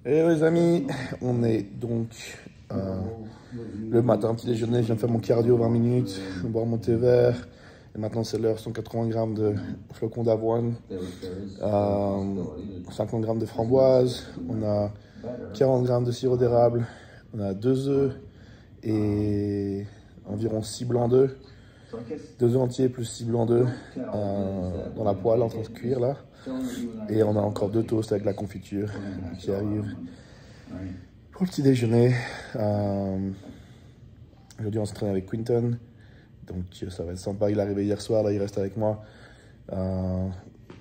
Et les amis, on est donc le matin, petit déjeuner, je viens de faire mon cardio 20 minutes, boire mon thé vert. Et maintenant c'est l'heure, 180 grammes de flocons d'avoine, 50 grammes de framboise, on a 40 grammes de sirop d'érable, on a 2 œufs et environ 6 blancs d'œufs. 2 œufs entiers plus 6 blancs d'œufs dans la poêle en train de cuire là. Et on a encore 2 toasts avec la confiture qui arrivent pour le petit déjeuner. Aujourd'hui on s'entraîne avec Quinton, donc ça va être sympa. Il est arrivé hier soir, là il reste avec moi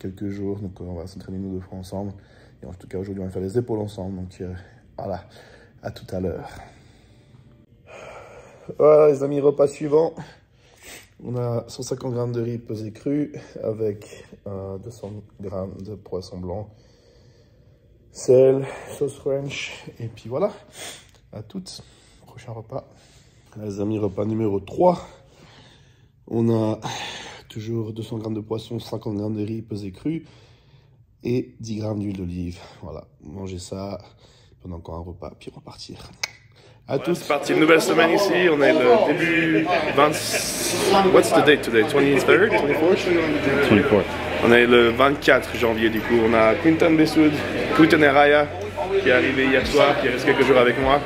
quelques jours, donc on va s'entraîner nous 2 fois ensemble. Et en tout cas aujourd'hui on va faire les épaules ensemble, donc voilà, à tout à l'heure. Voilà les amis, repas suivant. On a 150 grammes de riz pesé cru avec 200 grammes de poisson blanc, sel, sauce French, et puis voilà, à toutes, prochain repas. Les amis, repas numéro 3. On a toujours 200 grammes de poisson, 50 grammes de riz pesé cru et 10 grammes d'huile d'olive. Voilà, manger ça pendant encore un repas, puis repartir. À tous. C'est parti, une nouvelle semaine ici, on est le début 20... What's the date today? 23rd? 24th? 24th. On est le 24 janvier du coup, on a Quinton Bessoud, Quinton et Raya qui est arrivé hier soir, qui reste quelques jours avec moi.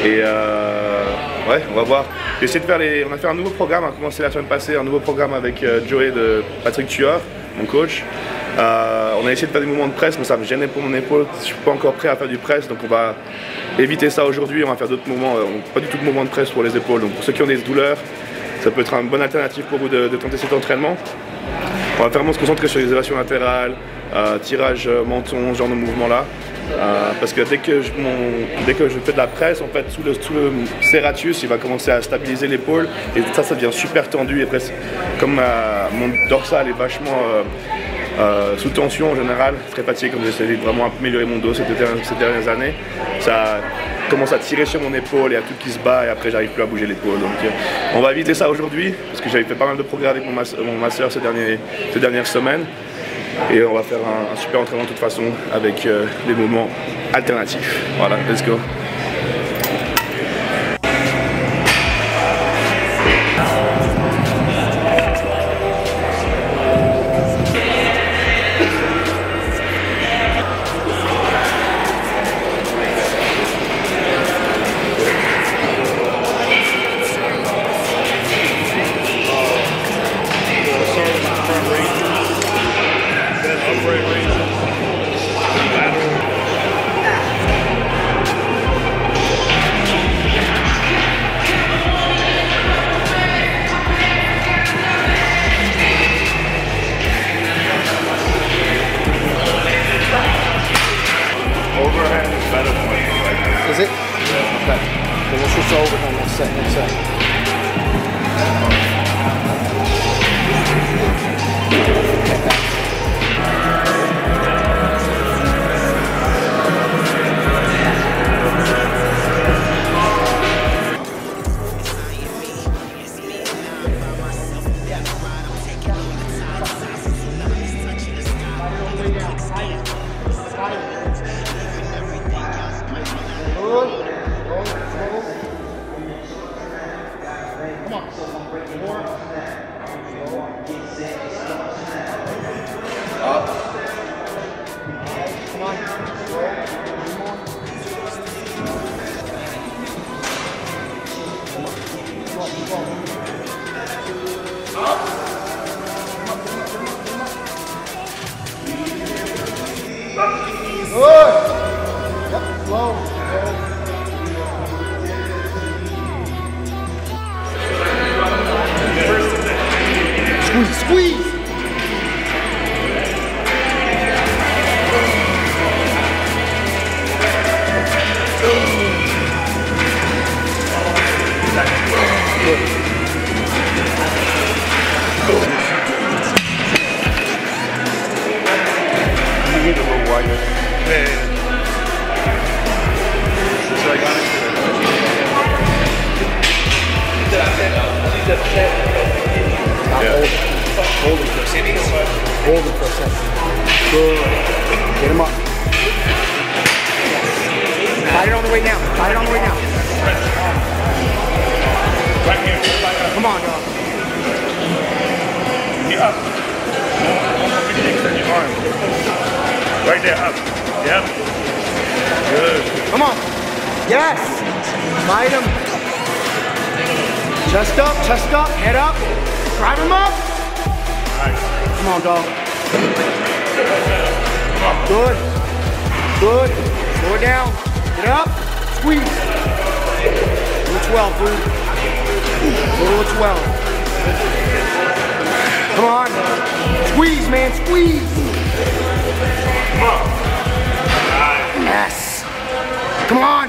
Et ouais, on va voir. J'ai essayé de faire on a fait un nouveau programme, on a commencé la semaine passée, un nouveau programme avec Joey de Patrick Tuor, mon coach. On a essayé de faire des mouvements de presse, mais ça me gênait pour mon épaule. Je suis pas encore prêt à faire du presse, donc on va éviter ça aujourd'hui. On va faire d'autres mouvements, pas du tout de mouvements de presse pour les épaules. Donc pour ceux qui ont des douleurs, ça peut être une bonne alternative pour vous de tenter cet entraînement. On va vraiment se concentrer sur les élévations latérales, tirage menton, ce genre de mouvement-là. Parce que dès que je fais de la presse, en fait, sous le serratus, il va commencer à stabiliser l'épaule et ça devient super tendu. Et presque, comme mon dorsal est vachement sous tension en général, très fatigué, comme j'essaie de vraiment améliorer mon dos ces dernières années, ça commence à tirer sur mon épaule et à tout qui se bat et après j'arrive plus à bouger l'épaule. Donc on va éviter ça aujourd'hui parce que j'avais fait pas mal de progrès avec mon masseur ces dernières semaines et on va faire un super entraînement de toute façon avec des mouvements alternatifs. Voilà, let's go. Is it? Yeah. Okay. So we'll switch over then. Let's set. Squeeze! Hold it for a second. Good. Get him up. Fight it on the way down. Fight it on the way down. Right here. Come on, dog. Get up. Extend your arm. Right there, up. Yep. Good. Come on. Yes. Fight him. Chest up, head up. Drive him up. Nice. Come on, dog. Good. Good. Slow it down. Get up. Squeeze. Little 12, dude. Little 12. Come on. Squeeze, man. Squeeze. Come on. Yes. Come on.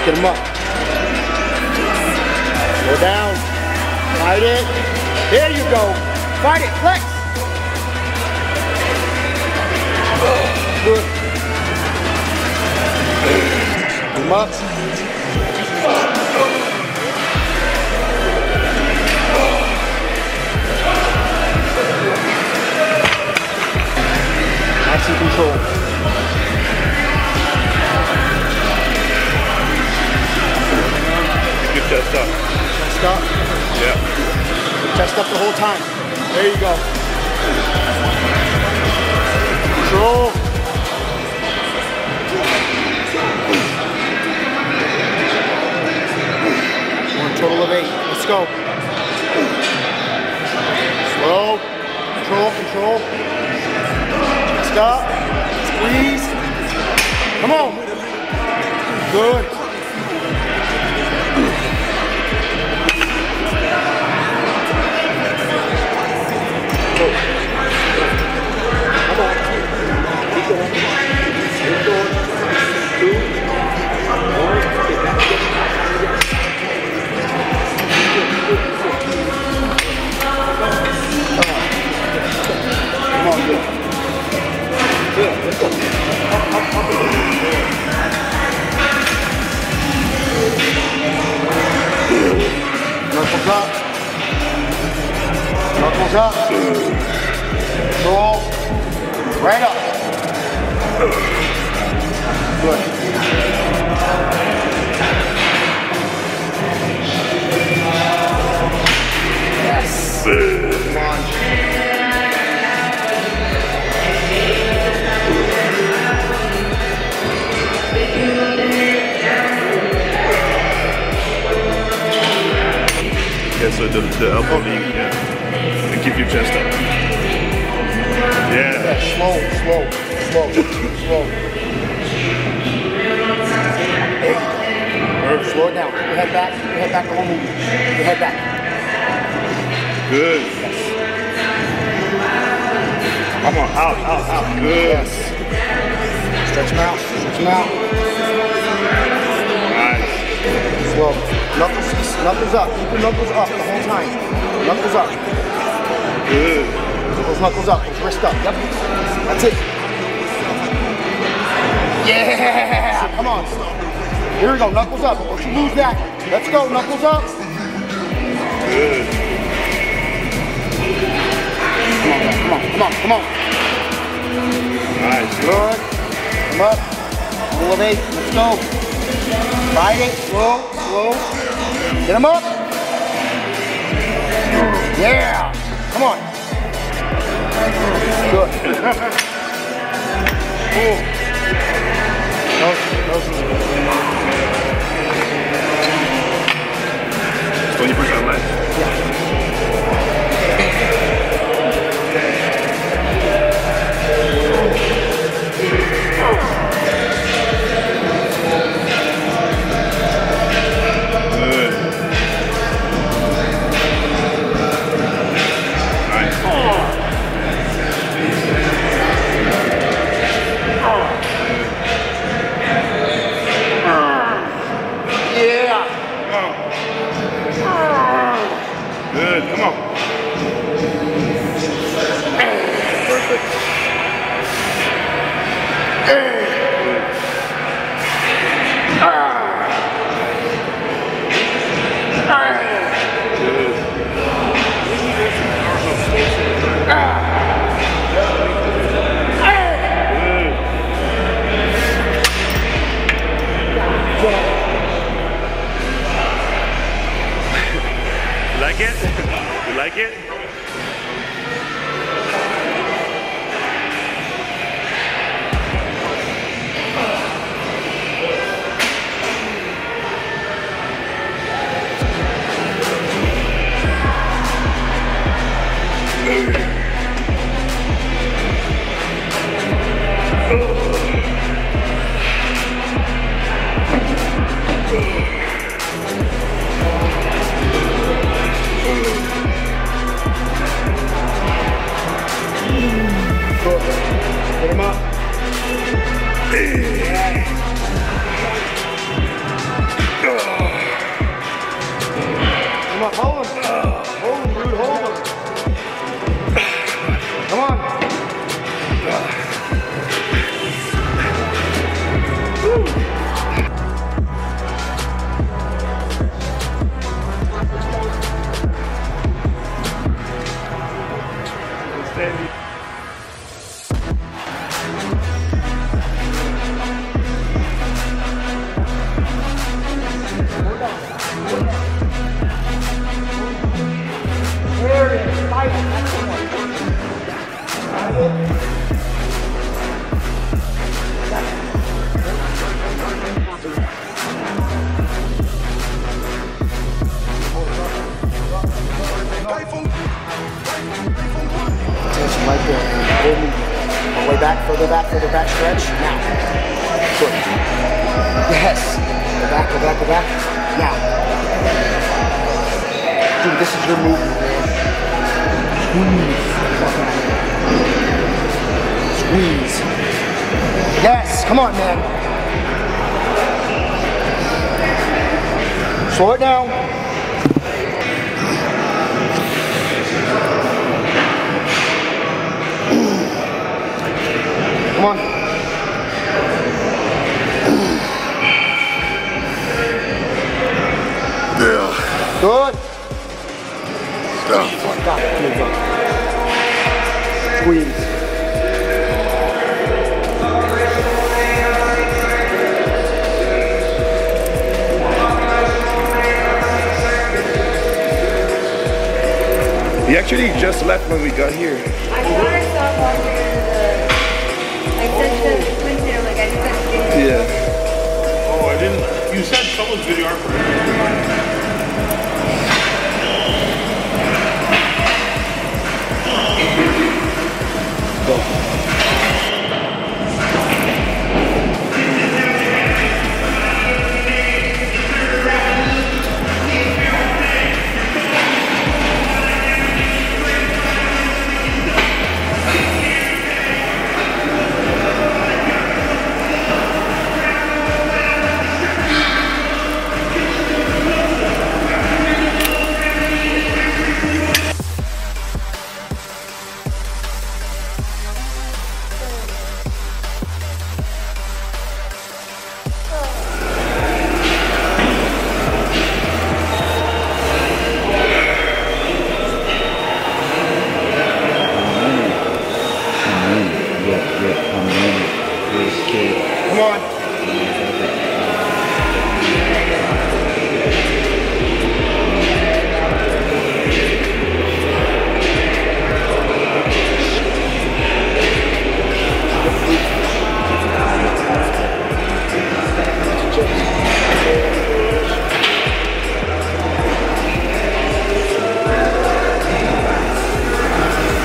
Get him up. Slow down. Fight it. There you go. Fight it. Flex. Good. Get him up. Nice and control. Chest up. Chest up. Yeah. Chest up the whole time. There you go. Control. One total of 8. Let's go. Slow. Control, control. Chest up. Squeeze. Come on. Good. Knuckles up. Knuckles up. Control. Right up. Good. Yes. Come on. Yeah, so the elbow lead, yeah. And keep your chest up. Yeah. Slow. Slow it down. Your head back. Your head back the whole movement. Your head back. Good. Come on, out. Good. Yes. Stretch them out. Nice. Slow. Knuckles up. Keep your knuckles up the whole time. Knuckles up. Good. Keep those knuckles up. Those wrist up. Yep. That's it. Yeah. Come on. Here we go. Knuckles up. Don't you lose that. Let's go. Knuckles up. Good. Come on. Nice. Good. Come up. Elevate. Let's go. Fight it. Slow. Get him up. Yeah. Come on. Good. Cool. When you push that leg. Good. Nice. like it? Get him up. Come on, hold him. Hold him, dude, hold him. Come on. There it is. Fight it. That's the one. Fight it. Attention right there. Hold me. All the way back, further back, stretch. Now. Good. Yes. Go back, go back, go back. Now. Dude, this is your movement, man. Squeeze. Yes, come on, man. Slow it down. Come on. Yeah. Good. Stop. Stop. Squeeze. He actually just left when we got here. I thought I saw walking into the, like, just the window, like, I just got to Yeah. Oh, I didn't. You said someone's videographer. Come on.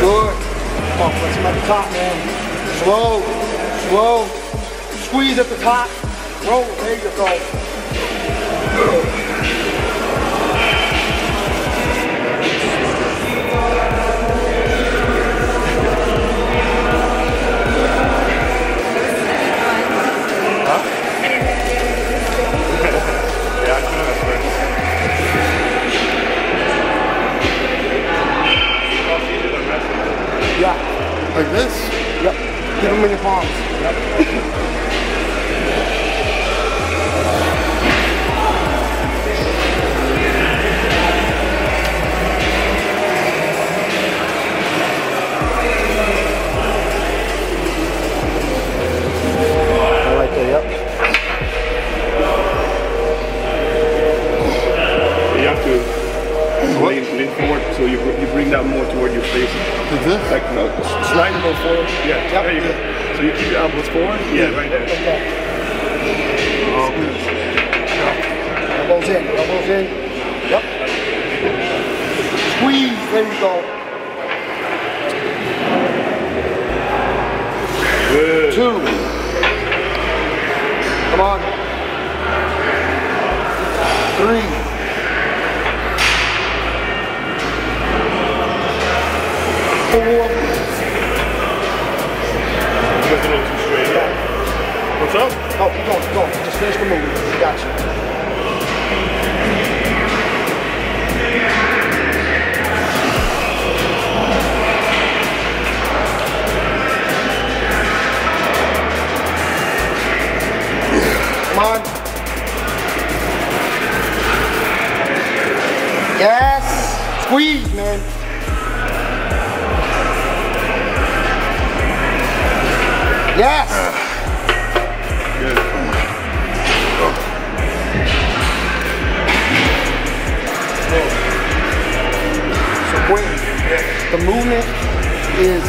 Good. Come on, press him at the top, man. Slow, slow. Squeeze at the top. Roll. There you go. Yeah, I couldn't have swear. Yeah. Like this? Yep. Keep them in your palms. Yep. Right there, yep. You have to lean forward so you breathe squeeze. Elbows in, elbows in. Yep. Squeeze, there you go. Good. 2. Come on. 3. 4. Looking a little too straight up. What's up? Oh, keep going, keep going. Just finish the move. Got you. Come on. Yes. Squeeze, man. Yes. Good. So Quentin, the movement is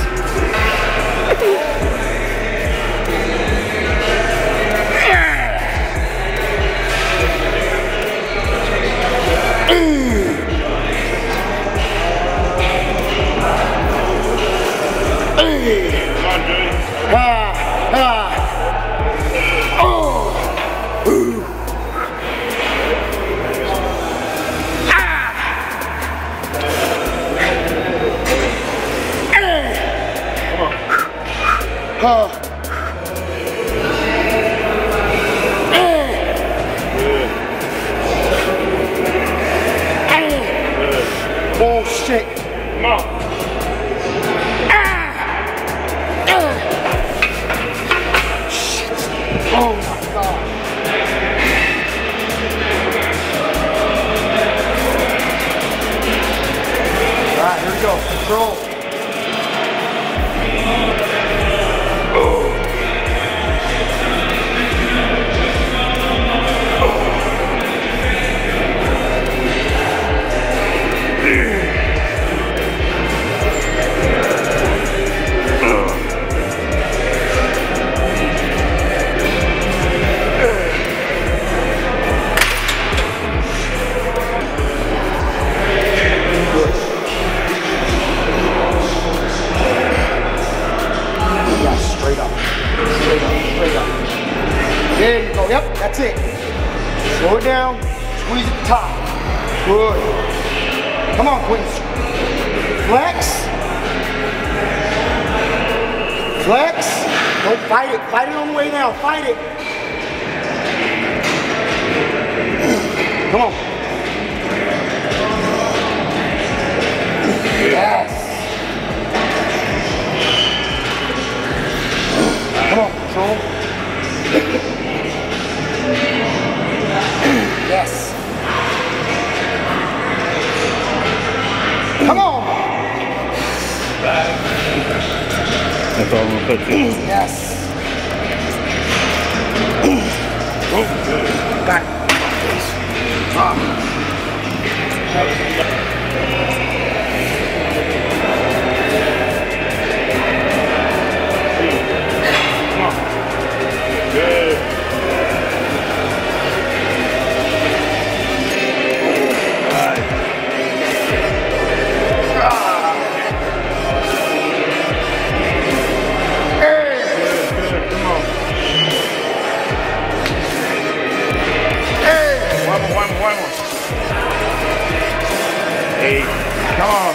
Come on, Joey. Oh shit. Come on. Oh my god. Alright, here we go. Control. Yeah, straight up. Straight up, straight up. There you go. Yep, that's it. Slow it down. Squeeze at the top. Good. Come on, Quentin. Flex. Flex. Don't fight it. Fight it on the way down. Fight it. Come on. Yes. Come on, control. Yes. Come on. That's all I'm gonna put you. Yes. Got it. Good. One more. Hey, come on.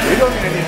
We don't need any.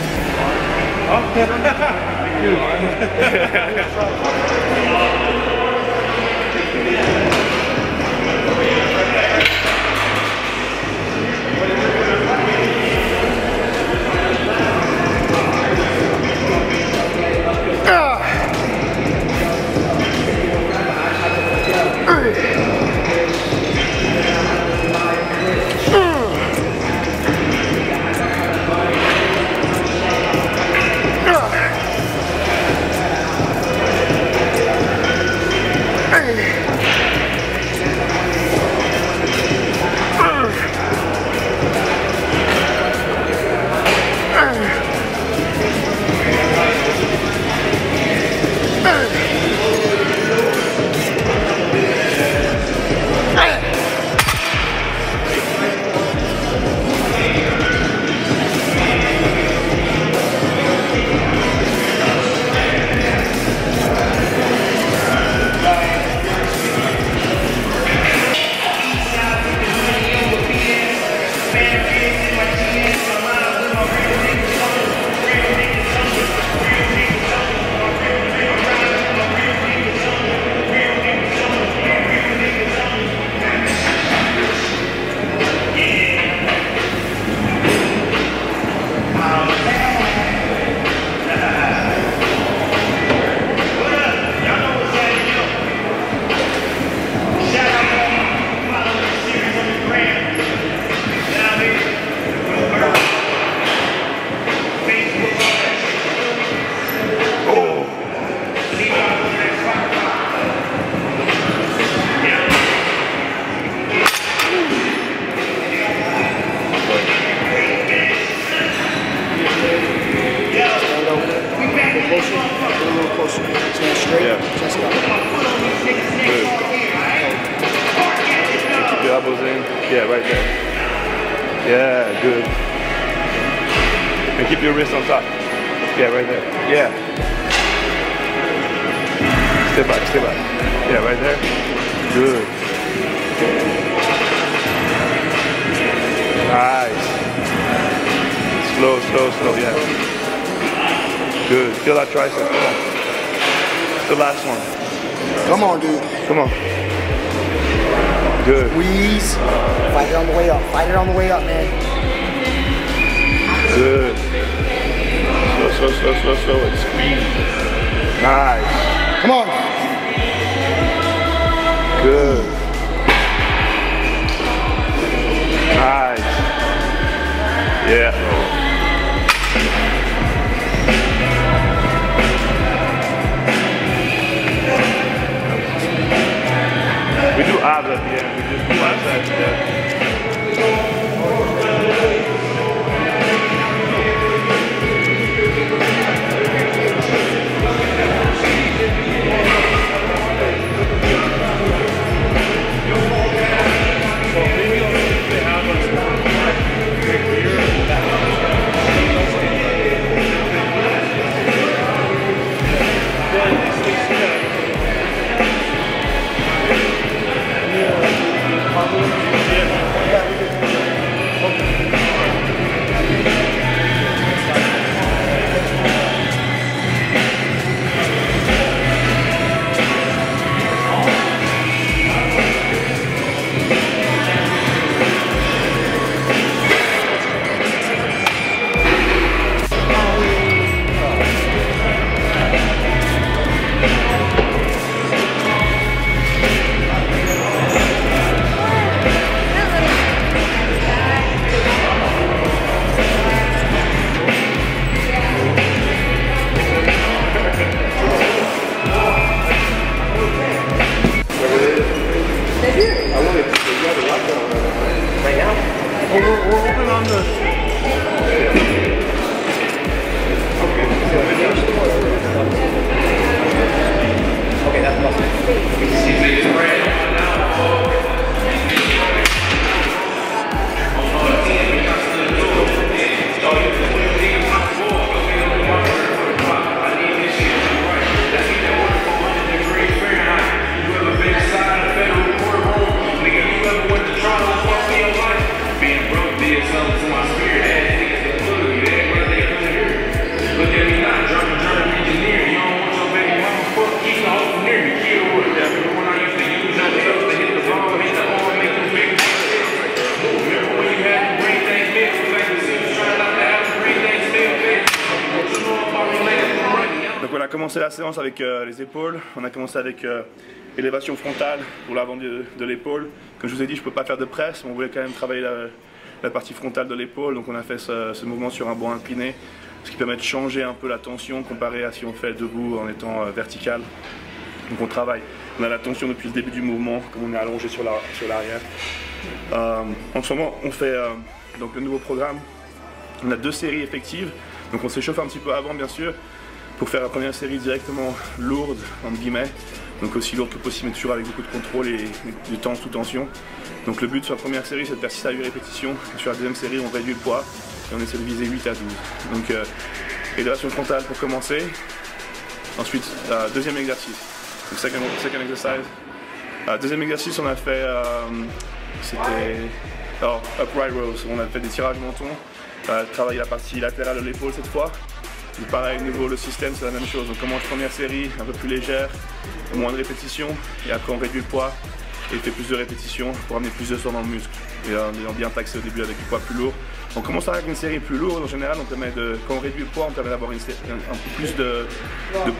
Yeah, right there. Yeah, good. And keep your wrist on top. Yeah, right there. Yeah. Step back, step back. Yeah, right there. Good. Nice. Slow, slow, slow, yeah. Good. Feel that tricep. Come on. The last one. Come on, dude. Come on. Good. Squeeze. Fight it on the way up. Fight it on the way up, man. Good. Slow, slow, slow, slow, slow. And squeeze. Nice. Come on. Good. Nice. Yeah. We do abs at the end. We just do abs at the end. On a commencé la séance avec les épaules, on a commencé avec élévation frontale pour l'avant de l'épaule. Comme je vous ai dit, je ne peux pas faire de presse, mais on voulait quand même travailler la partie frontale de l'épaule, donc on a fait ce mouvement sur un banc incliné, ce qui permet de changer un peu la tension comparé à si on fait debout en étant vertical. Donc on travaille, on a la tension depuis le début du mouvement, comme on est allongé sur l'arrière. En ce moment, on fait donc le nouveau programme, on a 2 séries effectives, donc on s'échauffe un petit peu avant bien sûr, pour faire la première série directement lourde, entre guillemets, donc aussi lourde que possible, mais toujours avec beaucoup de contrôle et du temps sous tension. Donc le but sur la première série, c'est de faire 6 à 8 répétitions. Sur la deuxième série, on réduit le poids et on essaie de viser 8 à 12. Donc élévation frontale pour commencer. Ensuite, deuxième exercice, donc second exercise. Deuxième exercice, on a fait, c'était upright rows. On a fait des tirages menton travailler la partie latérale de l'épaule cette fois. Et pareil, au niveau le système, c'est la même chose. On commence première série un peu plus légère, moins de répétitions, et après on réduit le poids et fait plus de répétitions pour amener plus de sang dans le muscle. Et en ayant bien taxé au début avec du poids plus lourd. On commence avec une série plus lourde en général, quand on réduit le poids, on permet d'avoir un peu plus de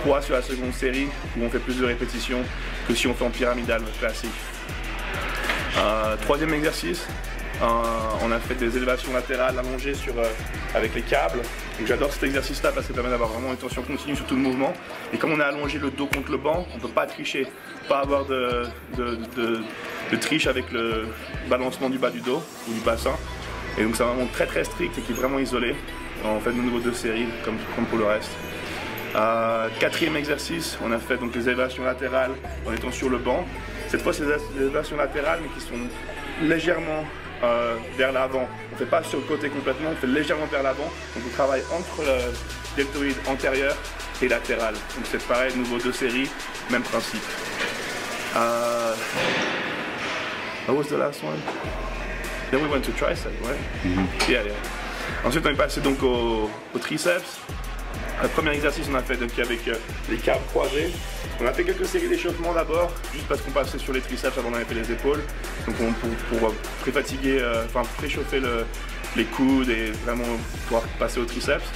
poids sur la seconde série, où on fait plus de répétitions que si on fait en pyramidal classique. Troisième exercice, on a fait des élévations latérales allongées avec les câbles. J'adore cet exercice-là parce que ça permet d'avoir vraiment une tension continue sur tout le mouvement. Et comme on a allongé le dos contre le banc, on ne peut pas tricher, pas avoir de triche avec le balancement du bas du dos ou du bassin. Et donc c'est vraiment très très strict et qui est vraiment isolé. On fait de nouveau 2 séries comme pour le reste. Quatrième exercice, on a fait donc les élévations latérales en étant sur le banc. Cette fois c'est des élévations latérales mais qui sont légèrement vers l'avant. On ne fait pas sur le côté complètement, on fait légèrement vers l'avant. Donc on travaille entre le deltoïde antérieur et latéral. Donc c'est pareil, de nouveau 2 séries, même principe. What was the last one? Then we went to tricep, right? Mm-hmm. Yeah. Ensuite on est passé donc au triceps. Le premier exercice on a fait donc avec les câbles croisés. On a fait quelques séries d'échauffement d'abord, juste parce qu'on passait sur les triceps avant d'en fait les épaules. Donc pour pré-fatiguer, préchauffer les coudes et vraiment pouvoir passer aux triceps.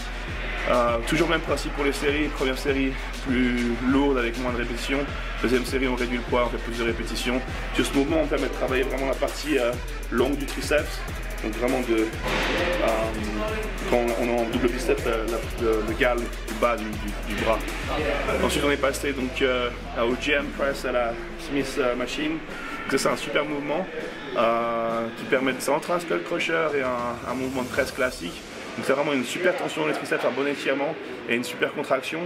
Toujours le même principe pour les séries. Première série plus lourde avec moins de répétitions. Deuxième série on réduit le poids, on fait plus de répétitions. Sur ce mouvement on permet de travailler vraiment la partie longue du triceps. Donc vraiment quand on est en double biceps, le gal du bas du bras. Ensuite on est passé donc au GM press à la Smith machine. C'est un super mouvement qui permet, c'est entre un skull crusher et un mouvement de presse classique. Donc c'est vraiment une super tension des triceps, un bon étirement et une super contraction.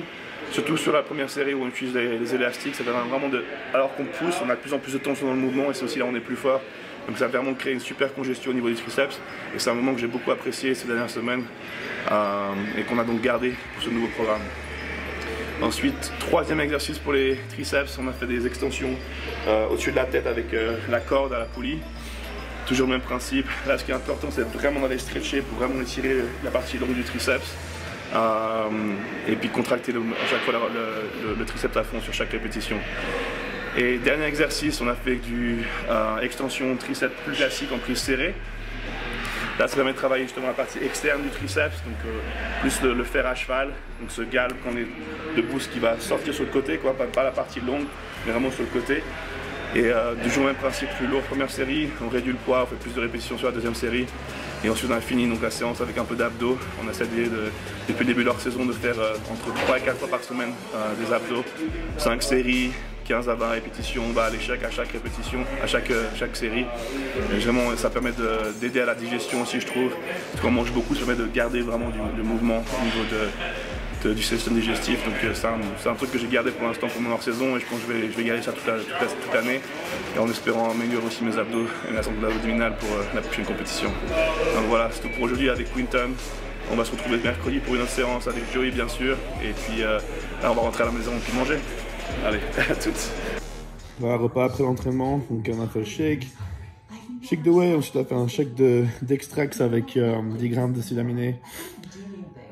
Surtout sur la première série où on utilise les élastiques, ça permet vraiment alors qu'on pousse, on a de plus en plus de tension dans le mouvement et c'est aussi là où on est plus fort. Donc ça a vraiment créé une super congestion au niveau du triceps et c'est un moment que j'ai beaucoup apprécié ces dernières semaines et qu'on a donc gardé pour ce nouveau programme. Ensuite, troisième exercice pour les triceps, on a fait des extensions au-dessus de la tête avec la corde à la poulie. Toujours le même principe. Là ce qui est important c'est vraiment d'aller stretcher pour vraiment étirer la partie longue du triceps. Et puis contracter à chaque fois le triceps à fond sur chaque répétition. Et dernier exercice, on a fait du extension triceps plus classique en prise serrée. Là, ça permet de travailler justement la partie externe du triceps, donc plus le fer à cheval, donc ce galbe qu'on est debout, ce qui va sortir sur le côté, quoi, pas la partie longue, mais vraiment sur le côté. Et toujours le même principe, plus lourd première série, on réduit le poids, on fait plus de répétitions sur la deuxième série. Et ensuite on a fini donc la séance avec un peu d'abdos. On a essayé depuis le début de leur saison de faire entre 3 et 4 fois par semaine des abdos, 5 séries, 15 à 20 répétitions, à l'échec à chaque répétition, à chaque série. Et vraiment ça permet d'aider à la digestion aussi je trouve. Parce qu'on mange beaucoup, ça permet de garder vraiment du mouvement au niveau du système digestif. Donc c'est un truc que j'ai gardé pour l'instant pour mon hors-saison et je pense que je vais garder ça toute l'année. Et en espérant améliorer aussi mes abdos et ma santé abdominale pour la prochaine compétition. Donc voilà, c'est tout pour aujourd'hui avec Quinton. On va se retrouver mercredi pour une autre séance avec Joey bien sûr. Et puis là on va rentrer à la maison et puis manger. Allez, à toutes. Voilà, repas après l'entraînement, donc on a fait le shake de whey, ensuite on a fait un shake d'extrax avec 10 grammes d'acide aminé,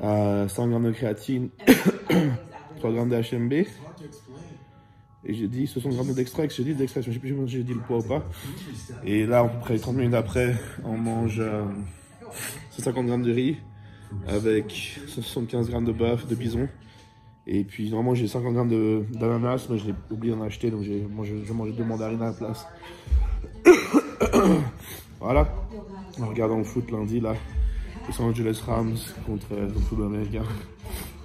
100 grammes de créatine, 3 grammes de HMB. Et j'ai dit 60 grammes d'extrax, j'ai dit d'extrax, je ne sais plus si j'ai dit le poids ou pas. Et là, à peu près 30 minutes après, on mange 150 grammes de riz avec 75 grammes de bœuf, de bison. Et puis normalement j'ai 50 grammes d'ananas, mais je l'ai oublié d'en acheter, donc j'ai mangé 2 mandarines à la place. Voilà, en regardant le foot lundi là, Los Angeles Rams contre le football américain.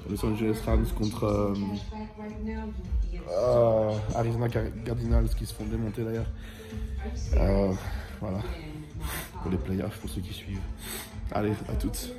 Los Angeles Rams contre Arizona Cardinals qui se font démonter d'ailleurs. Voilà, pour les playoffs pour ceux qui suivent. Allez, à toutes.